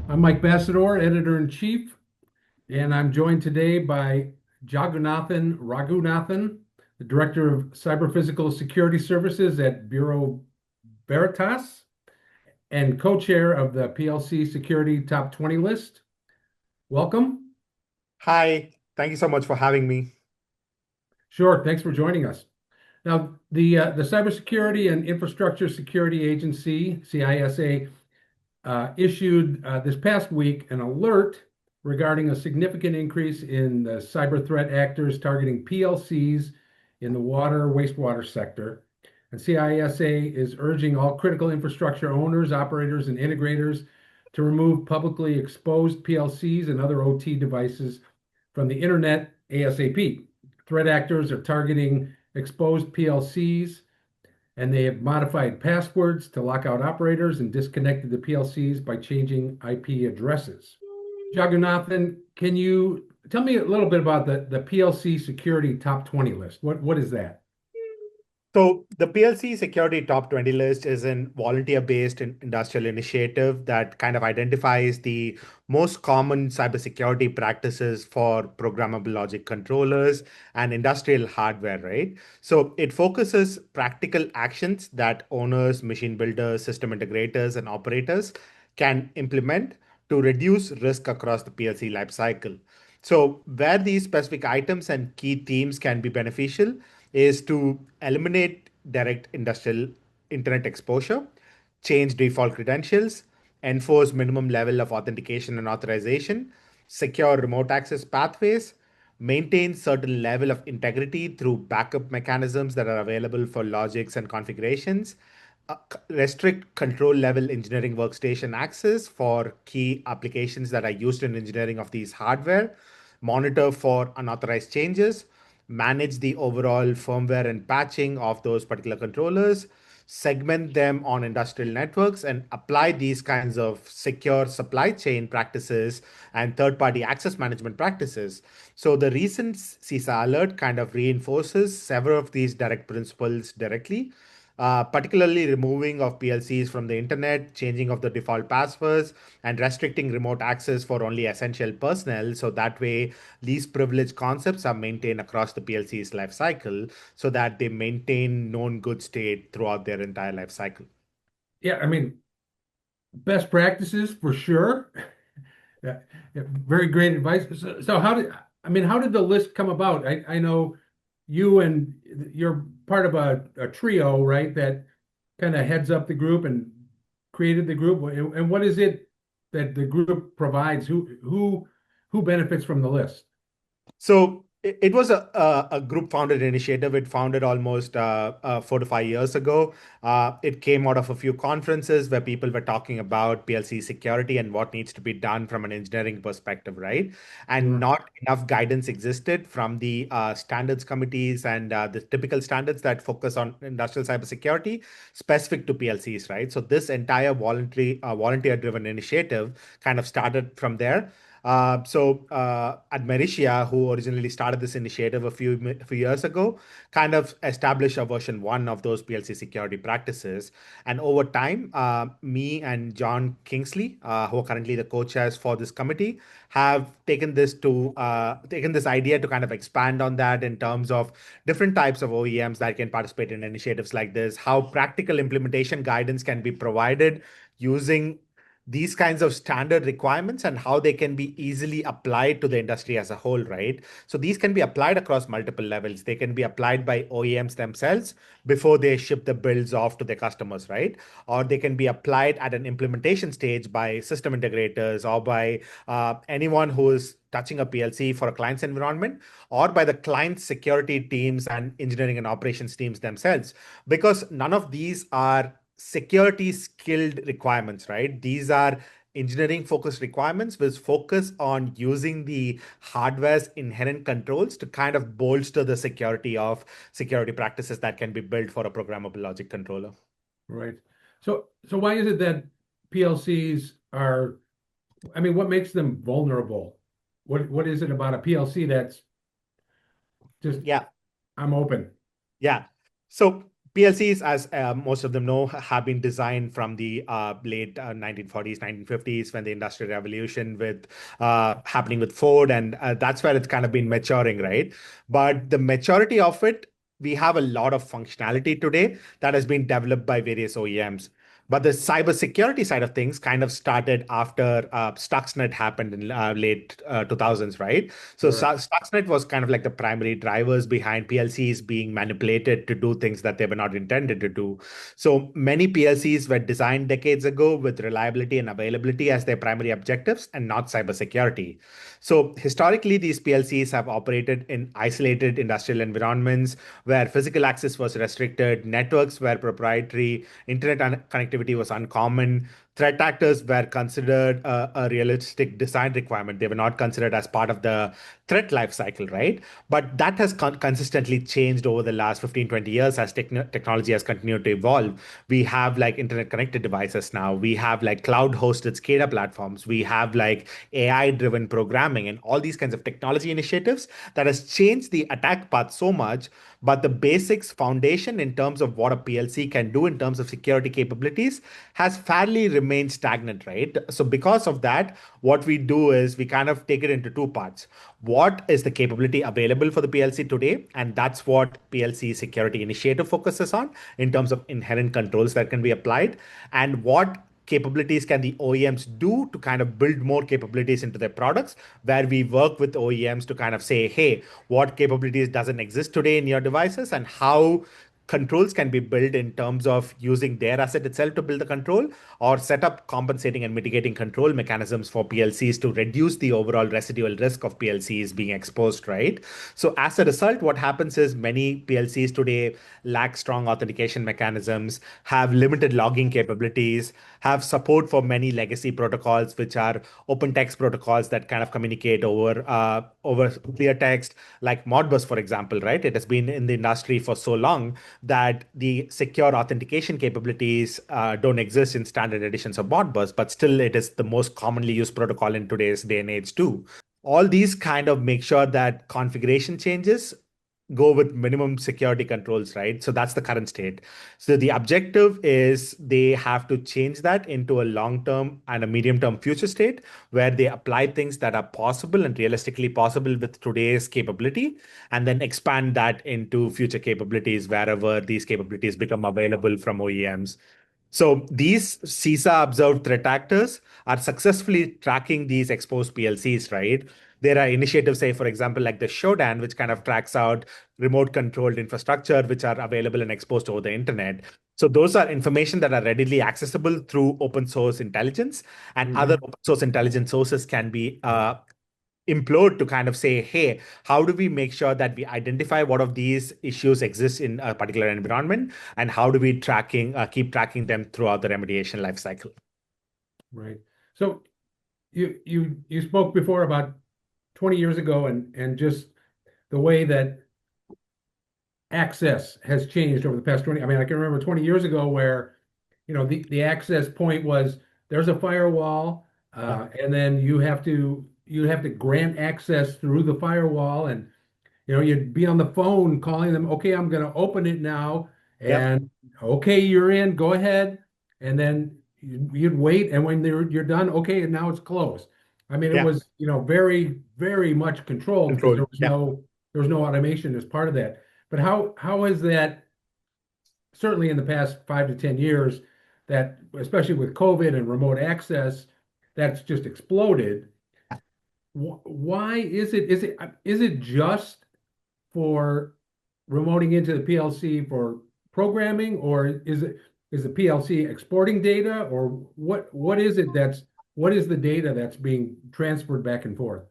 I'm Mike Bacidore, Editor-in-Chief, and I'm joined today by Jagannathan Raghunathan, the Director of Cyber Physical Security Services at Bureau Veritas and co-chair of the PLC Security Top 20 list. Welcome. Hi, thank you so much for having me. Sure, thanks for joining us. Now, the Cybersecurity and Infrastructure Security Agency, CISA, issued this past week an alert regarding a significant increase in the cyber threat actors targeting PLCs in the water wastewater sector. And CISA is urging all critical infrastructure owners, operators, and integrators to remove publicly exposed PLCs and other OT devices from the internet ASAP. Threat actors are targeting exposed PLCs, and they have modified passwords to lock out operators and disconnected the PLCs by changing IP addresses. Jagannathan, can you tell me a little bit about the PLC Security Top 20 list? What is that? So, the PLC Security Top 20 list is a volunteer-based industrial initiative that kind of identifies the most common cybersecurity practices for programmable logic controllers and industrial hardware, right? So, it focuses practical actions that owners, machine builders, system integrators, and operators can implement to reduce risk across the PLC lifecycle. So, where these specific items and key themes can be beneficial is to eliminate direct industrial internet exposure, change default credentials, enforce minimum level of authentication and authorization, secure remote access pathways, maintain certain level of integrity through backup mechanisms that are available for logics and configurations, restrict control level engineering workstation access for key applications that are used in engineering of these hardware, monitor for unauthorized changes, manage the overall firmware and patching of those particular controllers, segment them on industrial networks, and apply these kinds of secure supply chain practices and third party access management practices. So, the recent CISA alert kind of reinforces several of these direct principles directly. Particularly removing of PLCs from the internet, changing of the default passwords, and restricting remote access for only essential personnel. So that way, these privilege concepts are maintained across the PLC's life cycle so that they maintain known good state throughout their entire life cycle. Yeah, I mean, best practices for sure. Yeah, yeah, very great advice. So how did the list come about? I know you and you're part of a trio, right? That kind of heads up the group and created the group. And what is it that the group provides? Who benefits from the list? So it was a group founded initiative. It founded almost 4 to 5 years ago. It came out of a few conferences where people were talking about PLC security and what needs to be done from an engineering perspective, right? And Sure. not enough guidance existed from the standards committees and the typical standards that focus on industrial cybersecurity specific to PLCs, right? So this entire volunteer-driven initiative kind of started from there. At Mericia, who originally started this initiative a few years ago, kind of established a version one of those PLC security practices. And over time, me and John Kingsley, who are currently the co-chairs for this committee, have taken this idea to kind of expand on that in terms of different types of OEMs that can participate in initiatives like this, how practical implementation guidance can be provided using these kinds of standard requirements and how they can be easily applied to the industry as a whole, right? So these can be applied across multiple levels. They can be applied by OEMs themselves before they ship the builds off to their customers, right? Or they can be applied at an implementation stage by system integrators or by anyone who is touching a PLC for a client's environment, or by the client security teams and engineering and operations teams themselves, because none of these are security skilled requirements, right? These are engineering focused requirements which focus on using the hardware's inherent controls to kind of bolster the security practices that can be built for a programmable logic controller. Right. So why is it that PLCs are, I mean, what makes them vulnerable? What is it about a PLC that's just Yeah. I'm open? Yeah. So PLCs, as most of them know, have been designed from the late 1940s, 1950s, when the Industrial Revolution with happening with Ford, and that's where it's kind of been maturing, right? But the maturity of it, we have a lot of functionality today that has been developed by various OEMs. But the cybersecurity side of things kind of started after Stuxnet happened in late 2000s, right? So Sure. Stuxnet was kind of like the primary drivers behind PLCs being manipulated to do things that they were not intended to do. So many PLCs were designed decades ago with reliability and availability as their primary objectives and not cybersecurity. So historically, these PLCs have operated in isolated industrial environments where physical access was restricted, networks were proprietary, internet connectivity was uncommon. Threat actors were considered a realistic design requirement. They were not considered as part of the threat life cycle, right? But that has consistently changed over the last 15, 20 years as technology has continued to evolve. We have like internet connected devices now. We have like cloud hosted SCADA platforms. We have like AI driven programming and all these kinds of technology initiatives that has changed the attack path so much. But the basics foundation in terms of what a PLC can do in terms of security capabilities has fairly remained stagnant, right? So because of that, what we do is we kind of take it into two parts. What is the capability available for the PLC today? And that's what PLC Security Initiative focuses on in terms of inherent controls that can be applied. And what capabilities can the OEMs do to kind of build more capabilities into their products, where we work with OEMs to kind of say, hey, what capabilities doesn't exist today in your devices and how controls can be built in terms of using their asset itself to build the control or set up compensating and mitigating control mechanisms for PLCs to reduce the overall residual risk of PLCs being exposed, right? So as a result, what happens is many PLCs today lack strong authentication mechanisms, have limited logging capabilities, have support for many legacy protocols, which are open text protocols that kind of communicate over clear text, like Modbus, for example, right? It has been in the industry for so long that the secure authentication capabilities don't exist in standard editions of Modbus, but still it is the most commonly used protocol in today's day and age too. All these kind of make sure that configuration changes go with minimum security controls, right? So that's the current state. So the objective is they have to change that into a long-term and a medium-term future state where they apply things that are possible and realistically possible with today's capability, and then expand that into future capabilities wherever these capabilities become available from OEMs. So these CISA observed threat actors are successfully tracking these exposed PLCs, right? There are initiatives, say, for example, like the Shodan, which kind of tracks out remote controlled infrastructure, which are available and exposed over the internet. So those are information that are readily accessible through open source intelligence, and other Mhm. open source intelligence sources can be implode to kind of say, hey, how do we make sure that we identify what of these issues exist in a particular environment, and how do we keep tracking them throughout the remediation lifecycle? Right. So you spoke before about 20 years ago and just the way that access has changed over the past 20. I mean, I can remember 20 years ago where, the access point was there's a firewall, and then you have to grant access through the firewall, and you'd be on the phone calling them, okay, I'm going to open it now, Yep. and okay, you're in, go ahead, and then you'd wait, and when you're done, okay, and now it's closed. I mean, it Yeah. was, very, very much controlled because Control. there was Yeah. no there was no automation as part of that. But how is that, certainly in the past 5 to 10 years, that especially with COVID and remote access, that's just exploded. Why is it just for remoting into the PLC for programming, or is the PLC exporting data, or what is the data that's being transferred back and forth?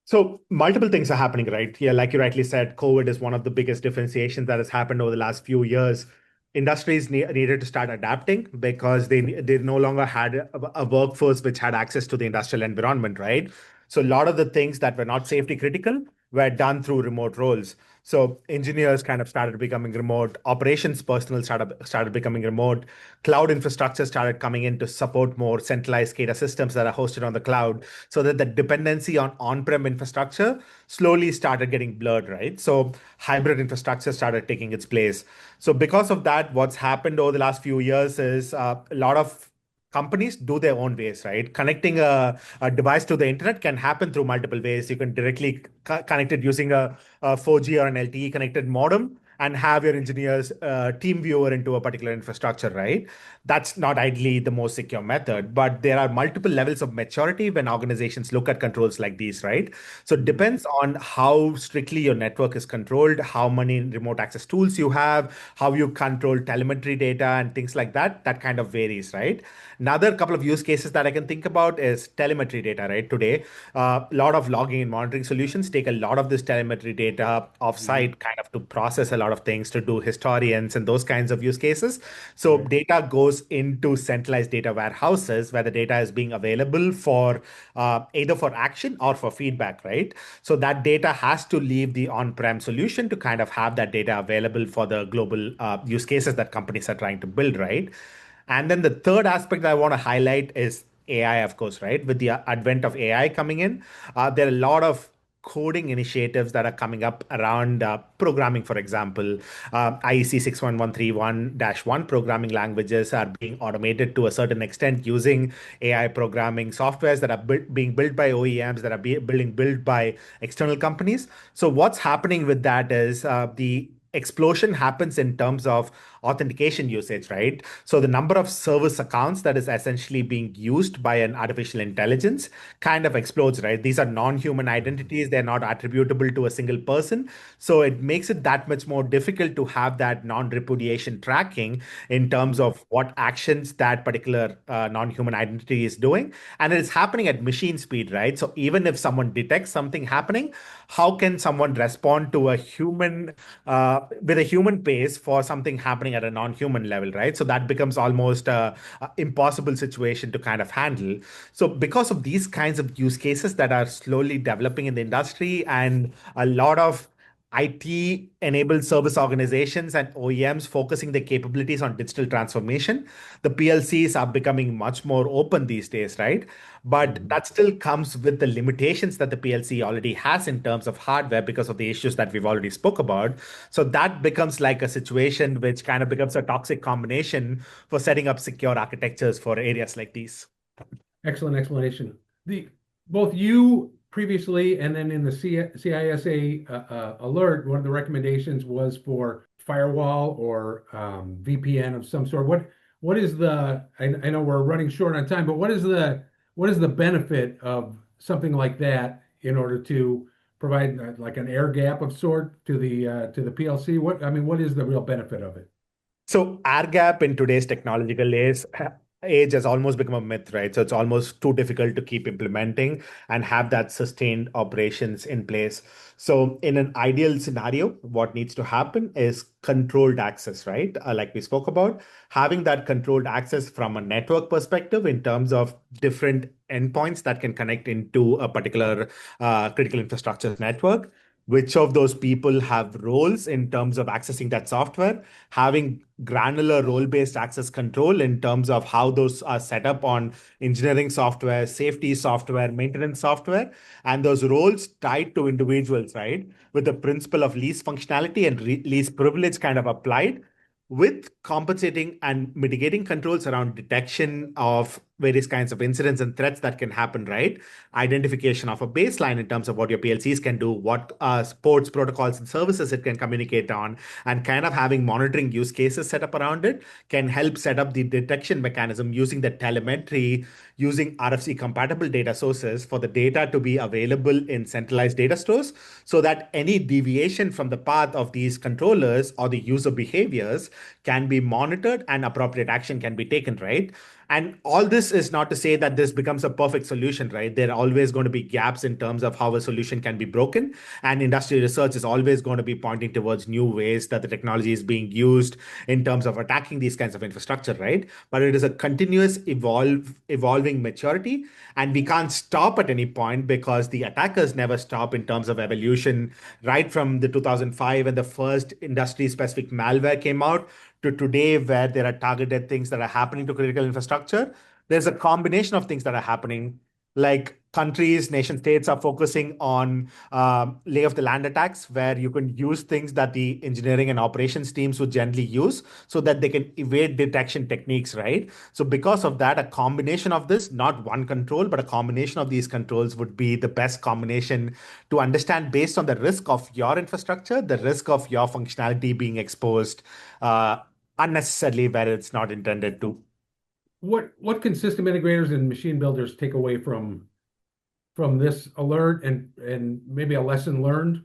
So multiple things are happening, right? Yeah, like you rightly said, COVID is one of the biggest differentiations that has happened over the last few years. Industries needed to start adapting because they no longer had a workforce which had access to the industrial environment, right? So a lot of the things that were not safety critical were done through remote roles. So engineers kind of started becoming remote, operations personnel started becoming remote, cloud infrastructure started coming in to support more centralized SCADA systems that are hosted on the cloud, so that the dependency on on-prem infrastructure slowly started getting blurred, right? So hybrid infrastructure started taking its place. So because of that, what's happened over the last few years is a lot of companies do their own ways, right? Connecting a device to the internet can happen through multiple ways. You can directly connect it using a 4G or an LTE connected modem and have your engineers team viewer into a particular infrastructure, right? That's not ideally the most secure method, but there are multiple levels of maturity when organizations look at controls like these, right? So it depends on how strictly your network is controlled, how many remote access tools you have, how you control telemetry data and things like that. That kind of varies, right? Another couple of use cases that I can think about is telemetry data, right? Today, a lot of logging and monitoring solutions take a lot of this telemetry data Mhm. offsite kind of to process a lot of things, to do historians and those kinds of use cases. So Right. data goes into centralized data warehouses where the data is being available for either for action or for feedback, right? So that data has to leave the on-prem solution to kind of have that data available for the global use cases that companies are trying to build, right? And then the third aspect that I want to highlight is AI, of course, right? With the advent of AI coming in, there are a lot of coding initiatives that are coming up around programming, for example. IEC 61131-1 programming languages are being automated to a certain extent using AI programming softwares that are being built by OEMs, that are being built by external companies. So what's happening with that is the explosion happens in terms of authentication usage, right? So the number of service accounts that is essentially being used by an artificial intelligence kind of explodes, right? These are non-human Mhm. identities. They're not attributable to a single person. So it makes it that much more difficult to have that non-repudiation tracking in terms Mhm. of what actions that particular non-human identity is doing. And it is happening at machine speed, right? So even if someone detects something happening, how can someone respond to a human with a human pace for something happening at a non-human level, right? So that becomes almost a impossible situation to kind of handle. So because of these kinds of use cases that are slowly developing in the industry, and a lot of IT enabled service organizations and OEMs focusing their capabilities on digital transformation, the PLCs are becoming much more open these days, right? But Mhm. that still comes with the limitations that the PLC already has in terms of hardware because of the issues that we've already spoke about. So that becomes like a situation which kind of becomes a toxic combination for setting up secure architectures for areas like these. Excellent explanation. The both you previously and then in the CISA alert, one of the recommendations was for firewall or VPN of some sort. What is the? I know we're running short on time, but what is the benefit of something like that in order to provide like an air gap of sort to the PLC? What is the real benefit of it? So air gap in today's technological age has almost become a myth, right? So it's almost too difficult to keep implementing and have that sustained operations in place. So in an ideal scenario, what needs to happen is controlled access, right? Like we spoke about, having that controlled access from a network perspective in terms of different endpoints that can connect into a particular critical infrastructure network. Which of those people have roles in terms of accessing that software, having granular role-based access control in terms of how those are set up on engineering software, safety software, maintenance software, and those roles tied to individuals, right? With the principle of least functionality and least privilege kind of applied, with compensating and mitigating controls around detection of various kinds of incidents and threats that can happen, right? Identification of a baseline in terms of what your PLCs can do, what ports, protocols, and services it can communicate on, and kind of having monitoring use cases set up around it can help set up the detection mechanism using the telemetry, using RFC compatible data sources for the data to be available in centralized data stores so that any deviation from the path of these controllers or the user behaviors can be monitored and appropriate action can be taken, right? And all this is not to say that this becomes a perfect solution, right? There are always going to be gaps in terms of how a solution can be broken. And industry research is always going to be pointing towards new ways that the technology is being used in terms of attacking these kinds of infrastructure, right? But it is a continuous evolving maturity. And we can't stop at any point because the attackers never stop in terms of evolution, right from the 2005 when the first industry specific malware came out to today where there are targeted things that are happening to critical infrastructure. There's a combination of things that are happening, like countries, nation states are focusing on lay of the land attacks, where you can use things that the engineering and operations teams would generally use so that they can evade detection techniques, right? So because of that, a combination of this, not one control, but a combination of these controls would be the best combination to understand based on the risk of your infrastructure, the risk of your functionality being exposed unnecessarily where it's not intended to. What can system integrators and machine builders take away from this alert and maybe a lesson learned?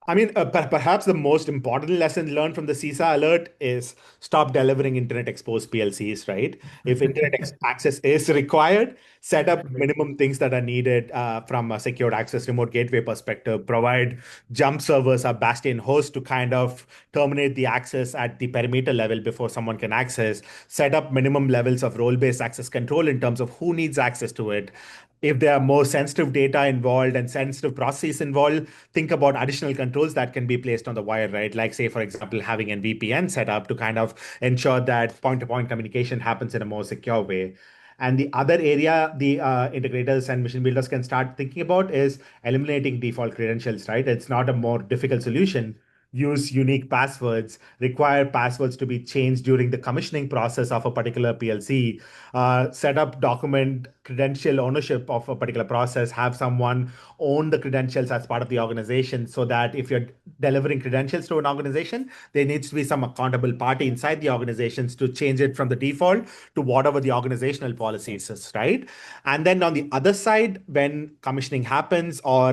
I mean, perhaps the most important lesson learned from the CISA alert is stop delivering internet exposed PLCs, right? If access is required, set up Right. minimum things that are needed from a secured access remote gateway perspective. Provide jump servers or bastion hosts to kind of terminate the access at the perimeter level before someone can access. Set up minimum levels of role based access control in terms of who needs access to it. If there are more sensitive data involved and sensitive processes involved, think about additional controls that can be placed on the wire, right? Like, say, for example, having a VPN set up to kind of ensure that point to point communication happens in a more secure way. And the other area the integrators and machine builders can start thinking about is eliminating default credentials, right? It's not a more difficult solution. Use unique passwords, require passwords to be changed during the commissioning process of a particular PLC, set up document credential ownership of a particular process, have someone own the credentials as part of the organization so that if you're delivering credentials to an organization, there needs to be some accountable party inside the organizations to change it from the default to whatever the organizational policies is, right? And then on the other side, when commissioning happens or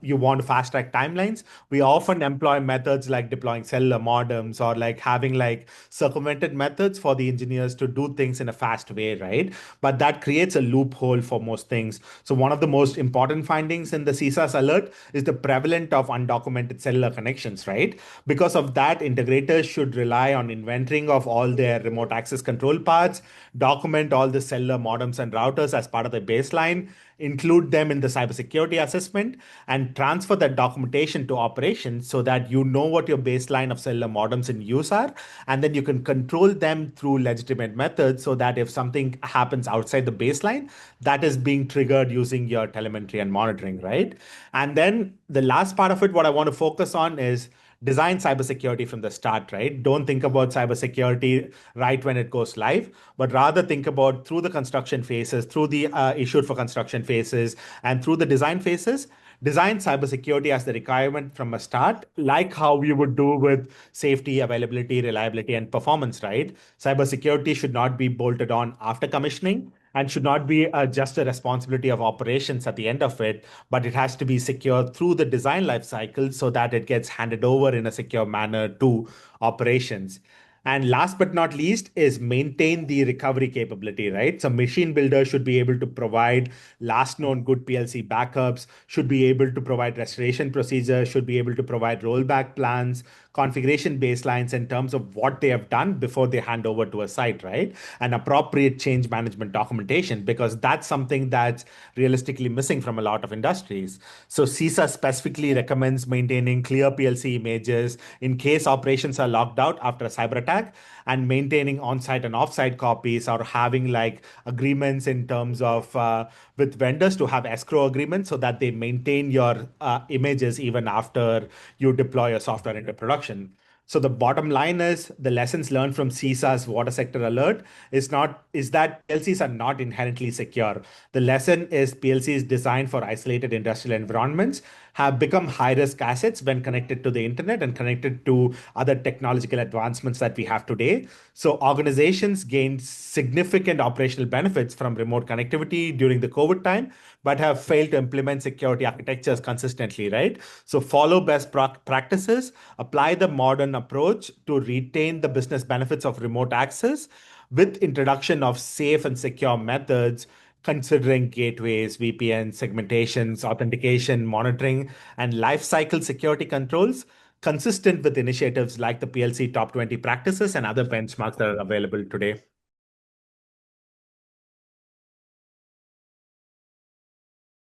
you want to fast track timelines, we often employ methods like deploying cellular modems or like having like circumvented methods for the engineers to do things in a fast way, right? But that creates a loophole for most things. So one of the most important findings in the CISA's alert is the prevalence of undocumented cellular connections, right? Because of that, integrators should rely on inventorying of all their remote access control paths, document all the cellular modems and routers as part of the baseline, include them in the cybersecurity assessment, and transfer that documentation to operations so that you know what your baseline of cellular modems in use are, and then you can control them through legitimate methods so that if something happens outside the baseline, that is being triggered using your telemetry and monitoring, right? And then the last part of it, what I want to focus on is design cybersecurity from the start, right? Don't think about cybersecurity right when it goes live, but rather think about through the construction phases, through the issued for construction phases, and through the design phases. Design cybersecurity as the requirement from a start, like how we would do with safety, availability, reliability, and performance, right? Cybersecurity should not be bolted on after commissioning and should not be just a responsibility of operations at the end of it, but it has to be secure through the design life cycle so that it gets handed over in a secure manner to operations. And last but not least is maintain the recovery capability, right? So machine builders should be able to provide last known good PLC backups, should be able to provide restoration procedures, should be able to provide rollback plans, configuration baselines in terms of what they have done before they hand over to a site, right? And appropriate change management documentation, because that's something that's realistically missing from a lot of industries. So CISA specifically recommends maintaining clear PLC images in case operations are locked out after a cyber attack, and maintaining on-site and off-site copies, or having like agreements in terms of with vendors to have escrow agreements so that they maintain your images even after you deploy your software into production. So the bottom line is the lessons learned from CISA's water sector alert is that PLCs are not inherently secure. The lesson is PLCs designed for isolated industrial environments have become high-risk assets when connected to the internet and connected to other technological advancements that we have today. So organizations gained significant operational benefits from remote connectivity during the COVID time, but have failed to implement security architectures consistently, right? So follow best practices, apply the modern approach to retain the business benefits of remote access with introduction of safe and secure methods, considering gateways, VPN, segmentations, authentication, monitoring, and lifecycle security controls, consistent with initiatives like the PLC Top 20 practices and other benchmarks that are available today.